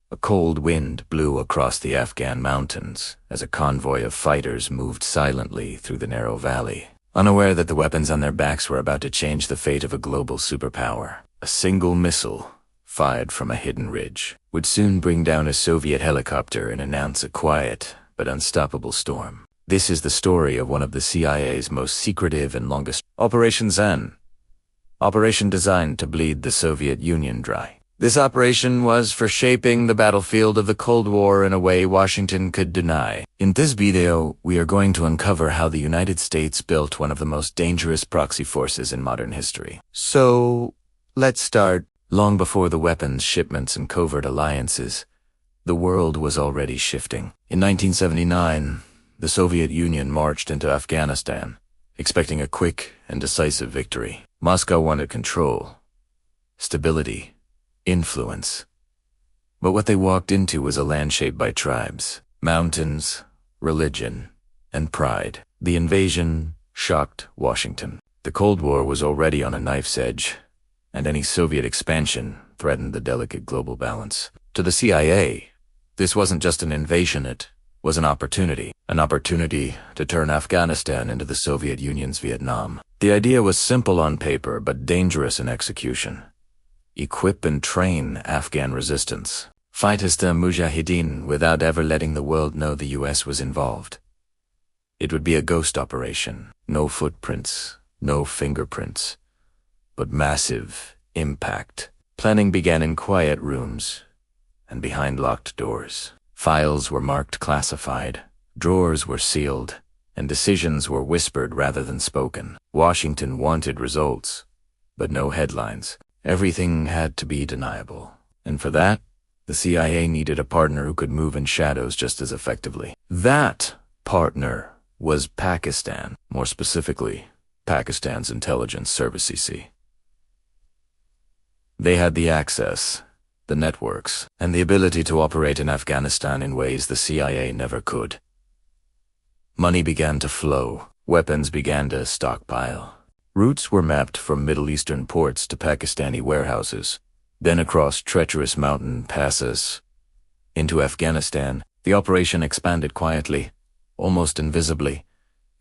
A cold wind blew across the Afghan mountains as a convoy of fighters moved silently through the narrow valley, unaware that the weapons on their backs were about to change the fate of a global superpower. A single missile, fired from a hidden ridge, would soon bring down a Soviet helicopter and announce a quiet but unstoppable storm. This is the story of one of the CIA's most secretive and longest Operation Cyclone. Operation designed to bleed the Soviet Union dry. This operation was for shaping the battlefield of the Cold War in a way Washington could deny. In this video, we are going to uncover how the United States built one of the most dangerous proxy forces in modern history. So, let's start. Long before the weapons, shipments, and covert alliances, the world was already shifting. In 1979, the Soviet Union marched into Afghanistan, expecting a quick and decisive victory. Moscow wanted control, stability, influence. But what they walked into was a land shaped by tribes, mountains, religion, and pride. The invasion shocked Washington. The Cold War was already on a knife's edge, and any Soviet expansion threatened the delicate global balance. To the CIA, this wasn't just an invasion, it was an opportunity to turn Afghanistan into the Soviet Union's Vietnam. The idea was simple on paper, but dangerous in execution. Equip and train Afghan resistance. Fight as the Mujahideen without ever letting the world know the US was involved. It would be a ghost operation. No footprints, no fingerprints, but massive impact. Planning began in quiet rooms and behind locked doors. Files were marked classified, drawers were sealed, and decisions were whispered rather than spoken. Washington wanted results, but no headlines. Everything had to be deniable. And for that, the CIA needed a partner who could move in shadows just as effectively. That partner was Pakistan, more specifically, Pakistan's intelligence service EC. They had the access, the networks, and the ability to operate in Afghanistan in ways the CIA never could. Money began to flow, weapons began to stockpile. Routes were mapped from Middle Eastern ports to Pakistani warehouses, then across treacherous mountain passes. Into Afghanistan, the operation expanded quietly, almost invisibly,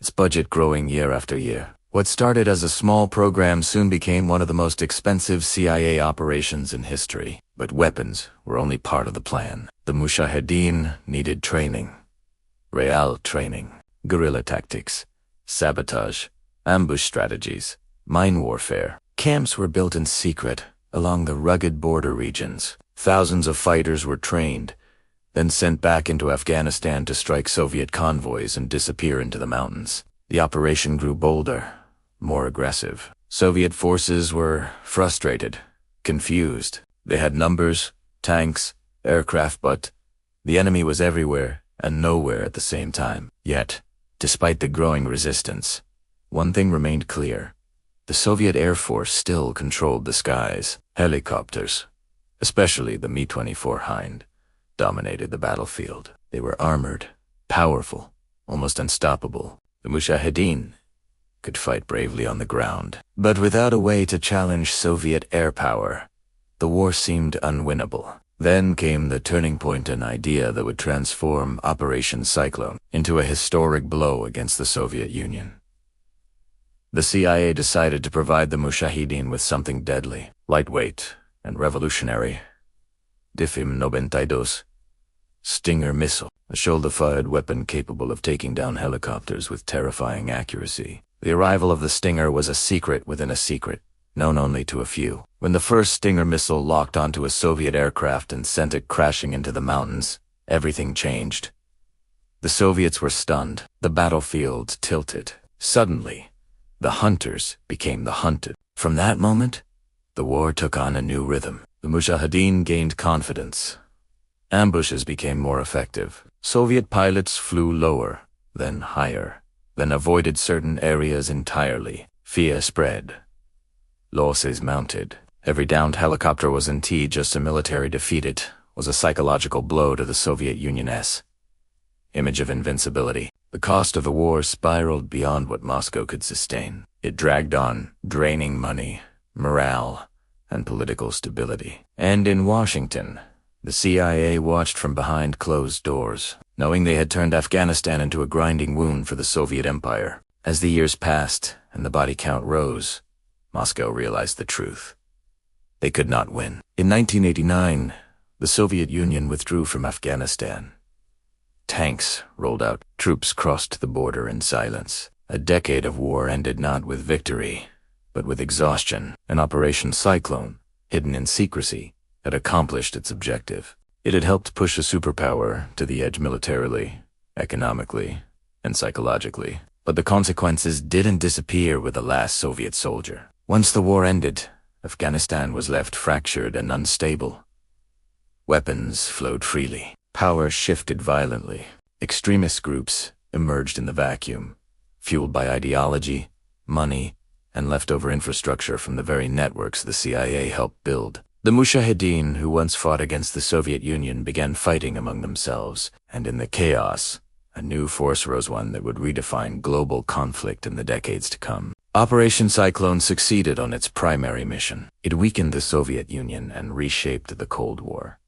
its budget growing year after year. What started as a small program soon became one of the most expensive CIA operations in history. But weapons were only part of the plan. The Mujahideen needed training. Real training. Guerrilla tactics. Sabotage. Ambush strategies. Mine warfare. Camps were built in secret along the rugged border regions. Thousands of fighters were trained, then sent back into Afghanistan to strike Soviet convoys and disappear into the mountains. The operation grew bolder, more aggressive. Soviet forces were frustrated, confused. They had numbers, tanks, aircraft, but the enemy was everywhere and nowhere at the same time. Yet, despite the growing resistance, one thing remained clear. The Soviet Air Force still controlled the skies. Helicopters, especially the Mi-24 Hind, dominated the battlefield. They were armored, powerful, almost unstoppable. The Mujahideen could fight bravely on the ground, but without a way to challenge Soviet air power, the war seemed unwinnable. Then came the turning point, an idea that would transform Operation Cyclone into a historic blow against the Soviet Union. The CIA decided to provide the Mujahideen with something deadly, lightweight, and revolutionary. Difim 92, Stinger missile, a shoulder-fired weapon capable of taking down helicopters with terrifying accuracy. The arrival of the Stinger was a secret within a secret, known only to a few. When the first Stinger missile locked onto a Soviet aircraft and sent it crashing into the mountains, everything changed. The Soviets were stunned. The battlefield tilted. Suddenly, the hunters became the hunted. From that moment, the war took on a new rhythm. The Mujahideen gained confidence. Ambushes became more effective. Soviet pilots flew lower, then higher, then avoided certain areas entirely. Fear spread. Losses mounted. Every downed helicopter wasn't just a military defeat, it was a psychological blow to the Soviet Union's image of invincibility. The cost of the war spiraled beyond what Moscow could sustain. It dragged on, draining money, morale, and political stability. And in Washington, The CIA watched from behind closed doors, knowing they had turned Afghanistan into a grinding wound for the Soviet Empire. As the years passed and the body count rose, Moscow realized the truth. They could not win. In 1989, the Soviet Union withdrew from Afghanistan. Tanks rolled out, troops crossed the border in silence. A decade of war ended not with victory, but with exhaustion. An Operation Cyclone, hidden in secrecy, had accomplished its objective. It had helped push a superpower to the edge militarily, economically, and psychologically. But the consequences didn't disappear with the last Soviet soldier. Once the war ended, Afghanistan was left fractured and unstable. Weapons flowed freely. Power shifted violently. Extremist groups emerged in the vacuum, fueled by ideology, money, and leftover infrastructure from the very networks the CIA helped build. The Mujahideen, who once fought against the Soviet Union, began fighting among themselves, and in the chaos, a new force rose, one that would redefine global conflict in the decades to come. Operation Cyclone succeeded on its primary mission. It weakened the Soviet Union and reshaped the Cold War.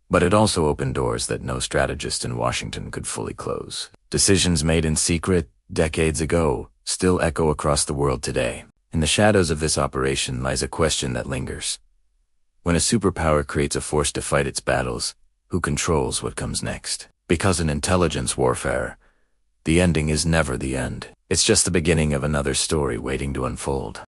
But it also opened doors that no strategist in Washington could fully close. Decisions made in secret decades ago still echo across the world today. In the shadows of this operation lies a question that lingers. When a superpower creates a force to fight its battles, who controls what comes next? Because in intelligence warfare, the ending is never the end. It's just the beginning of another story waiting to unfold.